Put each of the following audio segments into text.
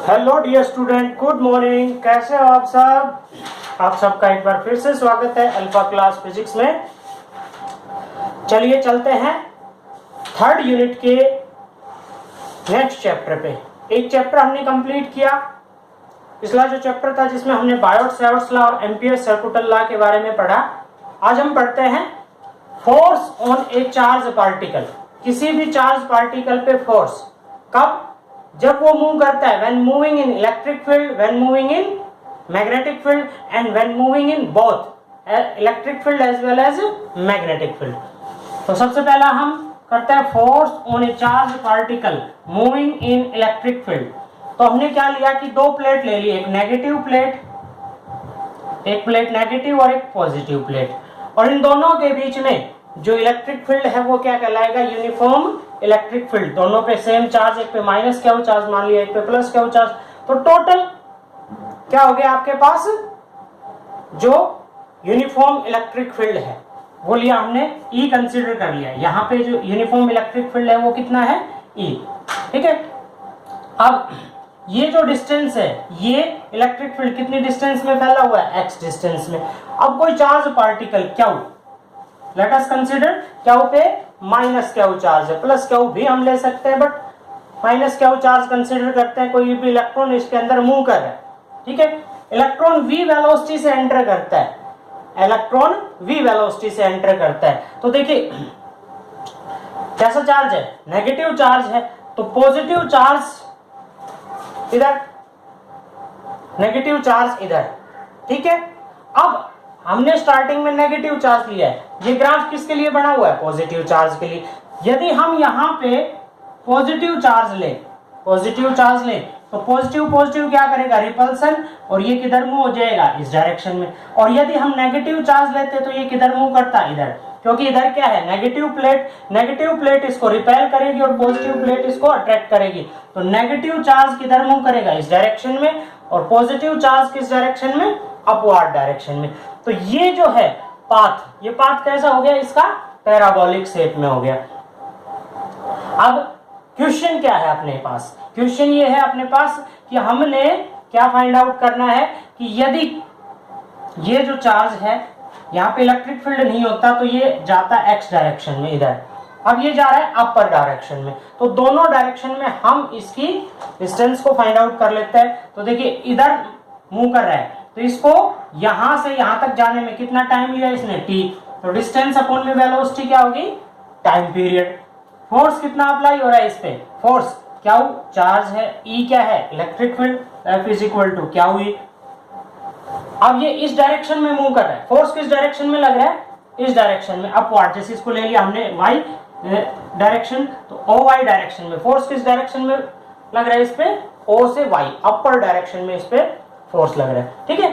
Hello dear student, good morning. कैसे हो आप सब? आप सबका एक बार फिर से स्वागत है अल्फा क्लास फिजिक्स में। चलिए चलते हैं थर्ड यूनिट के नेक्स्ट चैप्टर पे। एक चैप्टर हमने कंप्लीट किया। पिछला जो चैप्टर था जिसमें हमने बायोट-सैवर्ट्स लॉ और एम्पियर-सर्कुटल लॉ के बारे में पढ़ा, आज हम पढ़ते हैं force on a charge particle. किसी भी चार्ज पार्टिकल पे फोर्स कब? जब वो मूव करता है, when moving in electric field, when moving in magnetic field and when moving in both electric field as well as magnetic field. तो सबसे पहला हम करते हैं force on a charge particle moving in electric field. तो हमने क्या लिया कि दो प्लेट ले ली, एक नेगेटिव प्लेट, एक प्लेट नेगेटिव और एक पॉजिटिव प्लेट, और इन दोनों के बीच में जो इलेक्ट्रिक फील्ड है वो क्या कहलाएगा? Uniform electric field. दोनों पे सेम चार्ज, एक पे माइनस क्या हो चार्ज मान लिया, एक पे प्लस क्या हो चार्ज। तो टोटल क्या हो गया आपके पास? जो यूनिफॉर्म इलेक्ट्रिक फील्ड है वो लिया हमने, E कंसीडर कर लिया। यहाँ पे जो यूनिफॉर्म इलेक्ट्रिक फील्ड है वो कितना है? E। ठीक है। अब ये जो डिस्टेंस है, ये इलेक्ट्रिक फील्ड कितनी डिस्टेंस में फैला हुआ है? x डिस्टेंस में। अब कोई charge particle Q, let us consider Q पे माइनस Q चार्ज है, प्लस Q भी हम ले सकते हैं, but minus Q charge consider करते हैं। कोई भी इलेक्ट्रॉन इसके अंदर मूव कर रहा है, ठीक है। इलेक्ट्रॉन v वेलोसिटी से एंटर करता है, इलेक्ट्रॉन v वेलोसिटी से एंटर करता है। तो देखिए कैसा चार्ज है? नेगेटिव चार्ज है। तो पॉजिटिव चार्ज इधर, नेगेटिव चार्ज इधर, ठीक है। अब हमने स्टार्टिंग में नेगेटिव चार्ज लिया है। ये ग्राफ किसके लिए बना हुआ है? पॉजिटिव चार्ज के लिए। यदि हम यहाँ पे पॉजिटिव चार्ज लें, पॉजिटिव चार्ज लें, तो पॉजिटिव पॉजिटिव क्या करेगा? रिपल्सन, और ये किधर मूव हो जाएगा? इस डायरेक्शन में। और यदि हम नेगेटिव चार्ज लेते तो ये किधर मूव करता? इधर, क्योंकि इधर क्या है? Negative plate. नेगेटिव प्लेट इसको रिपेल करेगी और पॉजिटिव प्लेट इसको अट्रैक्ट करेगी। तो नेगेटिव चार्ज किधर मूव करेगा? इस डायरेक्शन में, और पॉजिटिव चार्ज किस डायरेक्शन में? अपवर्ड डायरेक्शन में। तो ये जो है पाथ, ये पाथ कैसा हो गया? इसका पैराबोलिक शेप में हो गया। अब क्वेश्चन क्या है अपने पास? क्वेश्चन ये है अपने पास कि हमने क्या फाइंड आउट करना है कि यदि ये जो चार्ज है, यहाँ पे इलेक्ट्रिक फील्ड नहीं होता तो ये जाता है x डायरेक्शन में इधर, अब ये जा रहा है अपर डायरेक्शन में। तो दोनों डायरेक्शन में हम इसकी डिस्टेंस को फाइंड आउट कर लेते हैं। तो देखिए इधर मूव कर रहा है, तो इसको यहां से यहां तक जाने में कितना टाइम लिया इसने? t। तो डिस्टेंस अपॉन में वेलोसिटी क्या होगी? Time period. फोर्स कितना अप्लाई हो रहा है इस पे? फोर्स Q चार्ज है, E क्या है? Electric field, F is equal to QE। अब ये इस डायरेक्शन में मूव कर रहा है। फोर्स किस डायरेक्शन में लग रहा है? इस डायरेक्शन में, अपवर्ड। जैसे इसको ले लिया हमने y डायरेक्शन, तो OY डायरेक्शन में। फोर्स किस डायरेक्शन में लग रहा है इस पे? O से Y, अपर डायरेक्शन में इस पे फोर्स लग रहा है, ठीक है।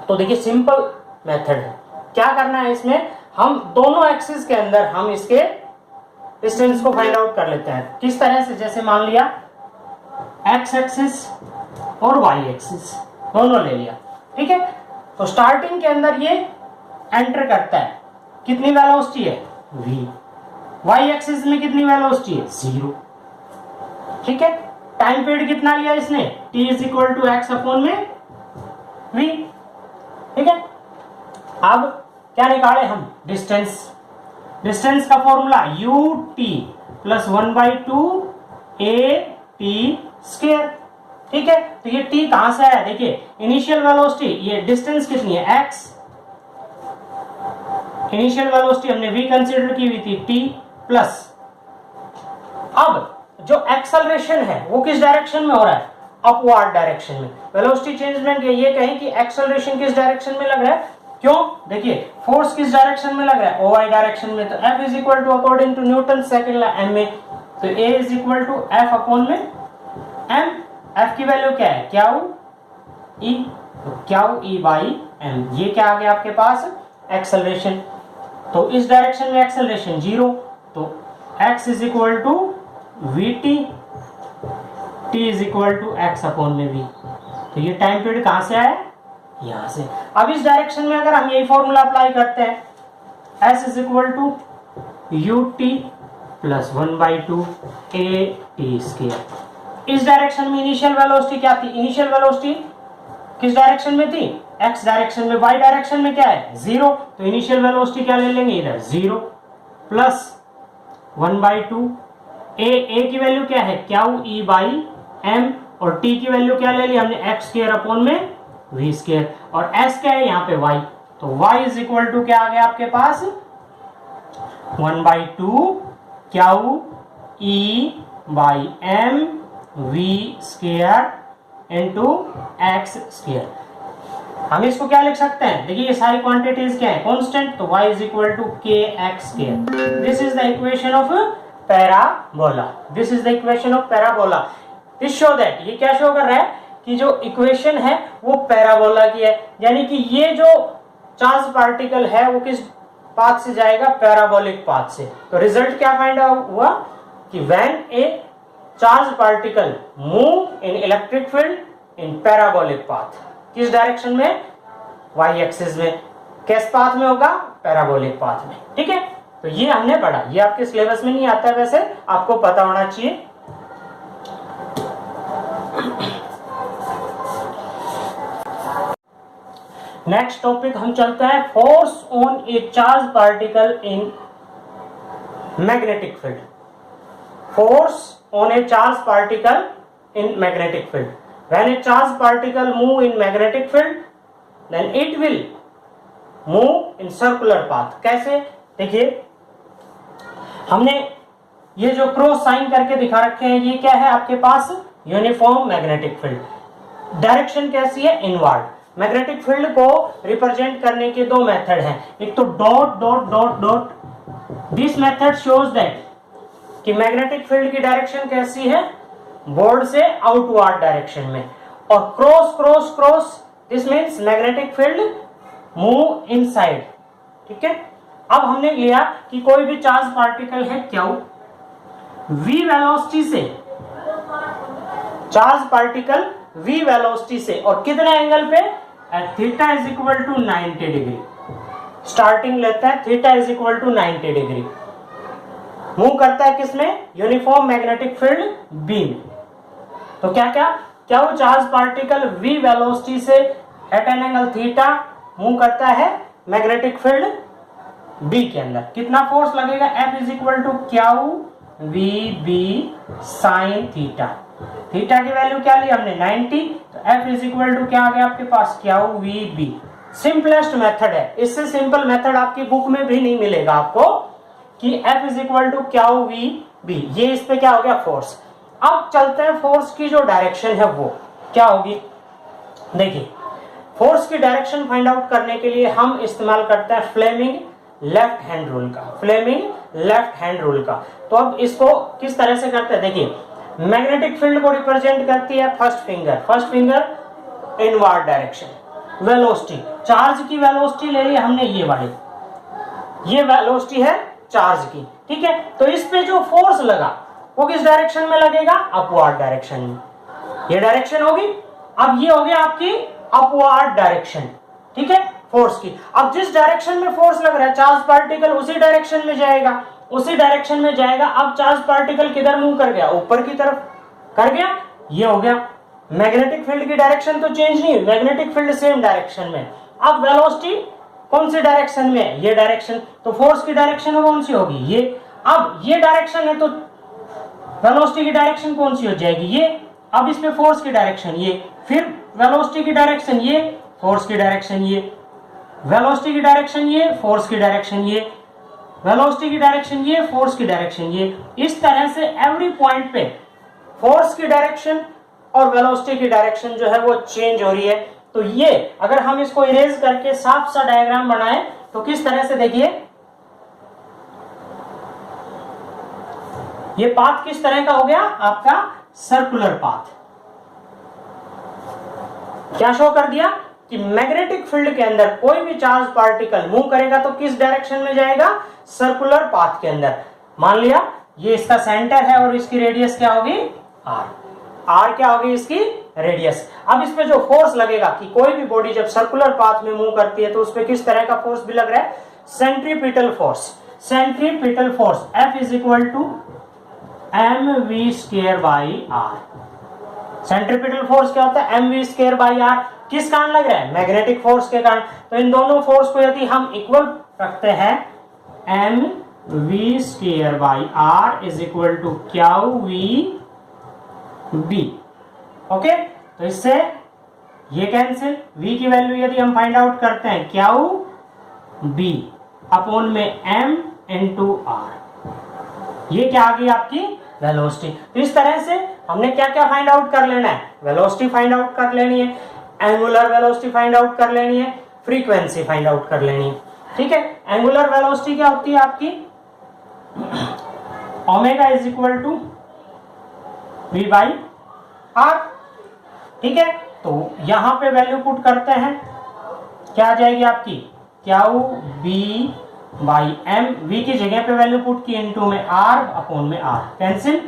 तो देखिए सिंपल मेथड है। क्या करना है इसमें? हम दोनों एक्सिस के अंदर हम इसके डिस्टेंस को फाइंड आउट कर लेते हैं। किस तरह से? जैसे मान लिया x एक्सिस और y एक्सिस दोनों ले लिया, ठीक है। तो स्टार्टिंग के अंदर ये एंटर करता है, कितनी वेलोसिटी है? v। y एक्सिस में कितनी वेलोसिटी है? 0, ठीक है। टाइम पीरियड कितना लिया इसने? t is equal to x upon में v, ठीक है। अब क्या निकाले हम? डिस्टेंस। डिस्टेंस का formula ut plus 1/2 at square, ठीक है। तो ये t कहां से आया? देखिए इनिशियल वेलोसिटी, ये डिस्टेंस कितनी है? x। इनिशियल वेलोसिटी हमने v कंसीडर की हुई थी, t प्लस, अब जो एक्सेलरेशन है वो किस डायरेक्शन में हो रहा है? अपवर्ड डायरेक्शन में। वेलोसिटी चेंजमेंट ये कहें कि एक्सेलरेशन किस डायरेक्शन में लग रहा है? क्यों? देखिए फोर्स किस डायरेक्शन में लग रहा है? OY डायरेक्शन में। तो F is equal to according to Newton second law M में, तो A is equal to F upon में M। F की वैल्यू क्या है? QE, तो QE बाई M। ये क्या आ गया आपके पास? एक्सेलरेशन। तो इस डायरेक्शन में एक्सेलरेशन 0, तो X is equal to VT, T is equal to X upon में V। तो ये टाइम पीरियड कहां से आया? यहां से। अब इस डायरेक्शन में अगर हम यही फॉर्मूला अप्लाई करते हैं, S is equal to ut plus 1/2 at square, इस डायरेक्शन में इनिशियल वेलोसिटी क्या थी? इनिशियल वेलोसिटी किस डायरेक्शन में थी? एक्स डायरेक्शन में। वाई डायरेक्शन में क्या है? 0। तो इनिशियल वेलोसिटी क्या ले लेंगे इधर? 0 प्लस 1/2 ए की वैल्यू क्या है? क्यू ई बाई एम, और टी की वैल्यू क्या ले ली हमने? एक्स स्क्वायर अपॉन में वी स्क्वायर, और एस क्या है यहाँ पे? वाई। तो y इज इक्वल टू क्या आ गया आपके पास? 1/2 q e by m v square into x square. हम इसको क्या लिख सकते हैं? देखिए ये सारी क्वांटिटीज क्या है? कांस्टेंट। तो y इज इक्वल टू के x square. This is the equation of parabola. This is the equation of parabola. This show that, ये क्या शो कर रहा है कि जो इक्वेशन है वो पैराबोला की है, यानी कि ये जो चार्ज पार्टिकल है वो किस पाथ से जाएगा? पैराबोलिक पाथ से। तो रिजल्ट क्या फाइंड हुआ कि when a charge particle move in electric field in parabolic path, किस डायरेक्शन में? वाई एक्सिस में। किस पाथ में होगा? पैराबोलिक पाथ में। ठीक है, तो ये हमने पढ़ा। ये आपके सिलेबस में नहीं आता है, वैसे आपको पता होना चाहिए। नेक्स्ट टॉपिक हम चलते हैं, force on a charge particle in magnetic field. Force on a charge particle in magnetic field. When a charge particle move in magnetic field then it will move in circular path. कैसे? देखिए हमने ये जो cross sign करके दिखा रखे हैं, ये क्या है आपके पास? Uniform magnetic field. डायरेक्शन कैसी है? इनवर्ड। मैग्नेटिक फील्ड को रिप्रेजेंट करने के दो मेथड हैं, एक तो dot dot dot dot. This method shows that कि मैग्नेटिक फील्ड की डायरेक्शन कैसी है? बोर्ड से आउटवर्ड डायरेक्शन में। और cross cross cross, this means magnetic field move inside. ठीक है, अब हमने लिया कि कोई भी चार्ज पार्टिकल है क्यू, v वेलोसिटी से, चार्ज पार्टिकल v वेलोसिटी से, और कितने एंगल पे? At theta is equal to 90 degree. Starting लेते हैं, theta is equal to 90 degree. Move करता है किसमें? यूनिफॉर्म मैग्नेटिक फील्ड बी में। तो क्या क्या? क्या वो चार्ज पार्टिकल v वेलोसिटी से at an angle theta move करता है मैग्नेटिक फील्ड बी के अंदर। कितना फोर्स लगेगा? F is equal to q we b sine theta. Theta की वैल्यू क्या ली हमने? 90। तो F इज इक्वल टू क्या आ गया आपके पास? Q we B. Simplest method है, इससे सिंपल मेथड आपकी बुक में भी नहीं मिलेगा आपको कि F is equal to q we b. ये इस पे क्या हो गया? फोर्स। अब चलते हैं फोर्स की जो डायरेक्शन है वो क्या होगी। देखिए फोर्स की डायरेक्शन फाइंड आउट करने के लिए हम इस्तेमाल करते हैं फ्लेमिंग लेफ्ट हैंड रूल का। फ्लेमिंग लेफ्ट हैंड रूल का। तो अब इसको किस तरह से करते हैं? देखिए मैग्नेटिक फील्ड को रिप्रेजेंट करती है first finger. First finger inward direction. Velocity, charge की वेलोसिटी ले ली हमने ये वाली, ये वेलोसिटी है चार्ज की। ठीक है, तो इस पे जो फोर्स लगा वो किस डायरेक्शन में लगेगा? अपवर्ड डायरेक्शन में। ये डायरेक्शन होगी। अब ये हो गया आपकी अपवर्ड डायरेक्शन। ठीक है, फोर्स की। अब जिस डायरेक्शन में फोर्स लग रहा है चार्ज पार्टिकल उसी डायरेक्शन में जाएगा, उसी डायरेक्शन में जाएगा। अब चार्ज पार्टिकल किधर मूव कर गया? ऊपर की तरफ कर गया। ये हो गया। मैग्नेटिक फील्ड की डायरेक्शन तो चेंज नहीं हुई, मैग्नेटिक फील्ड सेम डायरेक्शन में। अब वेलोसिटी कौन सी डायरेक्शन में है? ये डायरेक्शन। तो फोर्स की डायरेक्शन कौन सी होगी? ये। अब ये डायरेक्शन है तो वेलोसिटी की डायरेक्शन कौन सी हो जाएगी? ये। अब इस पे फोर्स की डायरेक्शन ये, फिर वेलोसिटी की डायरेक्शन ये, फोर्स की डायरेक्शन ये, वेलोसिटी की डायरेक्शन ये, फोर्स की डायरेक्शन ये, वेलोसिटी की डायरेक्शन ये, फोर्स की डायरेक्शन ये। इस तरह से एवरी पॉइंट पे फोर्स की डायरेक्शन और वेलोसिटी की डायरेक्शन जो है वो चेंज हो रही है। तो ये अगर हम इसको इरेज करके साफ सा डायग्राम बनाएं तो किस तरह से, देखिए ये पाथ किस तरह का हो गया आपका? Circular path. क्या शो कर दिया कि मैग्नेटिक फील्ड के अंदर कोई भी चार्ज पार्टिकल मूव करेगा तो किस डायरेक्शन में जाएगा? सर्कुलर पाथ के अंदर। मान लिया ये इसका सेंटर है और इसकी रेडियस क्या होगी? r। r क्या होगी इसकी? रेडियस। अब इस पे जो फोर्स लगेगा कि कोई भी बॉडी जब सर्कुलर पाथ में मूव करती है तो उस पे किस तरह का फोर्स भी लग रहा है? Centripetal force. Centripetal force F is equal to mv square by r। Centripetal force क्या होता है, mv स्क्वायर बाई आर। किस कारण लग रहा है, मैग्नेटिक फोर्स के कारण। तो इन दोनों फोर्स को यदि हम इक्वल रखते हैं, mv square by r is equal to q we b. Okay, तो इससे ये कैंसिल, v की वैल्यू यदि हम फाइंड आउट करते हैं क्यू बी अपॉन में m इंटू आर, ये क्या आ गई आपकी वेलोसिटी। तो इस तरह से हमने क्या क्या फाइंड आउट कर लेना है, वेलोसिटी फाइंड आउट कर लेनी है, एंगुलर वेलोसिटी फाइंड आउट कर लेनी है, फ्रीक्वेंसी फाइंड आउट कर लेनी है। ठीक है, एंगुलर वेलोसिटी क्या होती है आपकी, omega is equal to v by r. ठीक है, तो यहां पे वैल्यू पुट करते हैं, क्या आ जाएगी आपकी q b by m, v की जगह पे वैल्यू पुट की इनटू में आर अपॉन में आर, कैंसिल,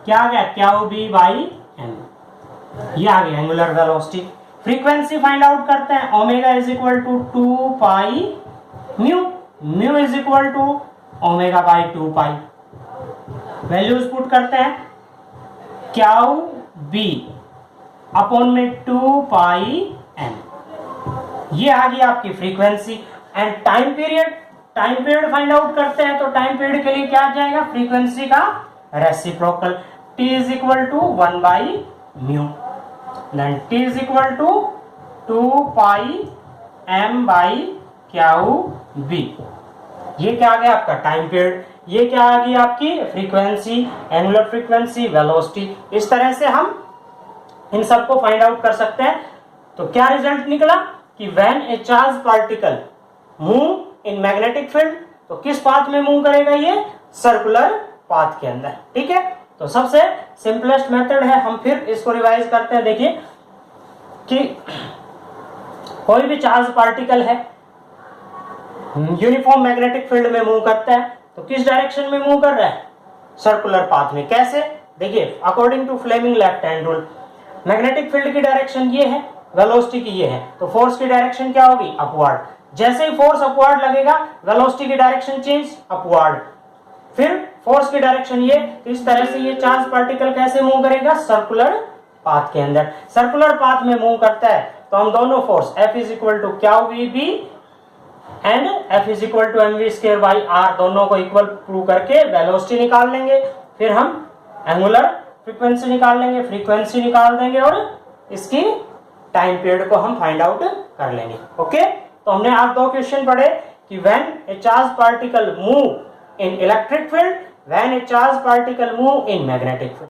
क्या आ गया क्यू बी बाई एम, ये आ गया angular velocity. Frequency find out करते हैं, omega is equal to 2 pi mu, mu is equal to omega by 2 pi. Values put करते हैं, क्यू बी अपॉन में 2 पाई एम, ये आ गई आपकी frequency. And time period, time period find out करते हैं, तो टाइम पीरियड के लिए क्या आ जाएगा, फ्रीक्वेंसी का reciprocal, t is equal to 1 by mu, then t is equal to 2 pi m by q b. ये क्या आ गया आपका टाइम पीरियड, ये क्या आ गई आपकी फ्रीक्वेंसी, एंगुलर फ्रीक्वेंसी, वेलोसिटी। इस तरह से हम इन सबको फाइंड आउट कर सकते हैं। तो क्या रिजल्ट निकला कि when a charge particle move in magnetic field, तो किस पाथ में मूव करेगा, ये सर्कुलर पाथ के अंदर। ठीक है, तो सबसे सिंपलेस्ट मेथड है, हम फिर इसको रिवाइज करते हैं। देखिए कि कोई भी चार्ज पार्टिकल है, यूनिफॉर्म मैग्नेटिक फील्ड में मूव करता है, तो किस डायरेक्शन में मूव कर रहा है, सर्कुलर पाथ में। कैसे, देखिए according to Fleming left hand rule, magnetic field की डायरेक्शन ये है, वेलोसिटी की ये है, तो फोर्स की डायरेक्शन क्या होगी, अपवर्ड। जैसे ही फोर्स अपवर्ड लगेगा, वेलोसिटी की डायरेक्शन चेंज, अपवर्ड, फिर फोर्स की डायरेक्शन ये। तो इस तरह से ये चार्ज पार्टिकल कैसे मूव करेगा, सर्कुलर पाथ के अंदर। सर्कुलर पाथ में मूव करता है, तो हम दोनों force F is equal to q we b and F is equal to mv square by r, दोनों को इक्वल प्रूव करके वेलोसिटी निकाल लेंगे। फिर हम एंगुलर फ्रीक्वेंसी निकाल लेंगे, फ्रीक्वेंसी निकाल देंगे, और इसकी टाइम पीरियड को हम फाइंड आउट कर लेंगे। ओके, तो हमने आज 2 क्वेश्चन पढ़े कि when a charge particle move in electric field, when a charge particle move in magnetic field.